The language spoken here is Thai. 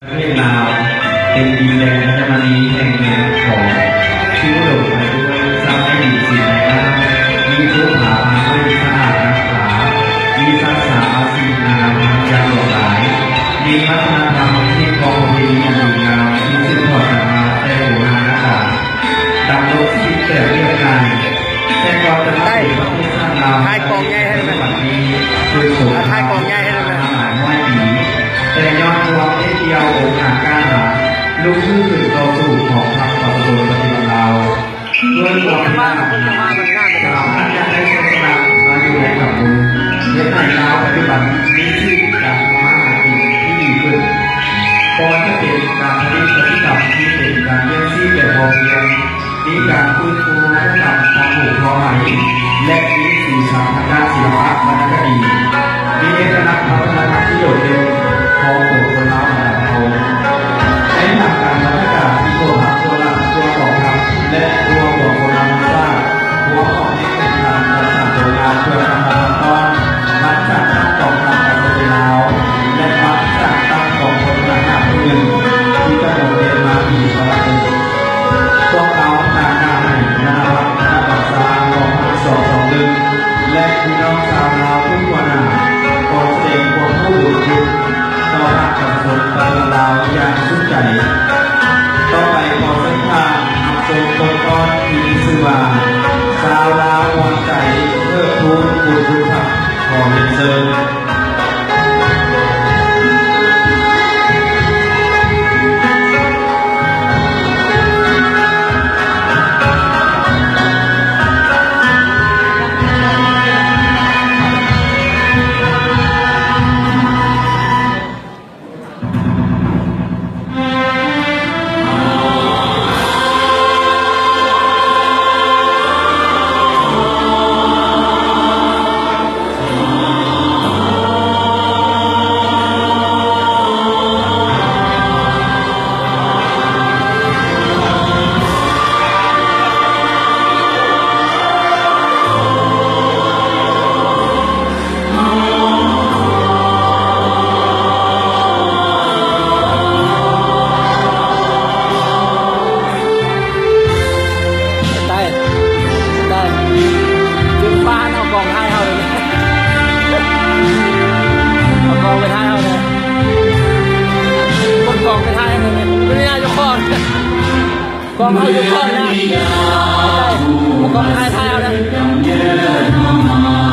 ประเทศลาวเป็นดินแดนยมนีแห่งแห่งของชื่อโด่งไปด้วยทรัพย์ให้ดีสิ่งใดบ้างมีทุกผาพาด้วยสะอาดนักขามีสักษาอาศีนามยังหลากหลายมีวัฒนธรรมที่กองดีอันดีงามที่สืบทอดกันมาแต่โบราณกาลดำรงชีวิตแต่เรียบง่ายแต่ก่อนจะมาถึงประเทศชาติลาวในวันนี้คือสงครามหลายร้อยปีแต่ย้อนความเดียวองค์อาจกล้าหาญลุกขึ้นสู่ต่อสู้ของพรรคประชาชนปฏิบัติลาวด้วยความที่เราท่านยังได้ทรงสละมาอยู่ในสังคมในไทยลาวปัจจุบันมีชื่อการทำมาหากินที่ดีขึ้นก่อนจะเป็นการผลิตผลิตภัณฑ์ที่เป็นการเลี้ยงชีพแบบพอเพียงมีการฟื้นฟูวัฒนธรรมทางผูกคอไหมและมีสีสันทางด้านศิลปะวรรณคดีมีเอกลักษณ์วัฒนธรรมที่โดดเด่นของบุคคลลาวระดับโลกในทางการบรรยากาศที่โบราณโบราณตัวของคำและตัวบอกโบราณศาสตร์หัวของเอกเป็นการประสานโบราณเพื่อทำการต้อนมัดจากตั้งกองทัพประเทศลาวและมัดจากตั้งกองคนละหน้าผู้หนึ่งที่จะโดดเด่นมาอีกประเทศพวกเราต่างกันนานาวัฒนธรรมศาสตร์ของทั้งสองลึกและพี่น้องชาวลาวทุกคนขอแสดงความรู้สึกต่อพรรคประชาชนปฏิบัติลาวอย่างสุดใจต่อไปขอเส้นทางนำส่งต้นก้อนที่มีชื่อว่าชาวลาววางใจเพื่อทูลคุณทุกท่านขอเรียนเชิญกองเขาอยู่ก่อนนะกองไทยเอานะ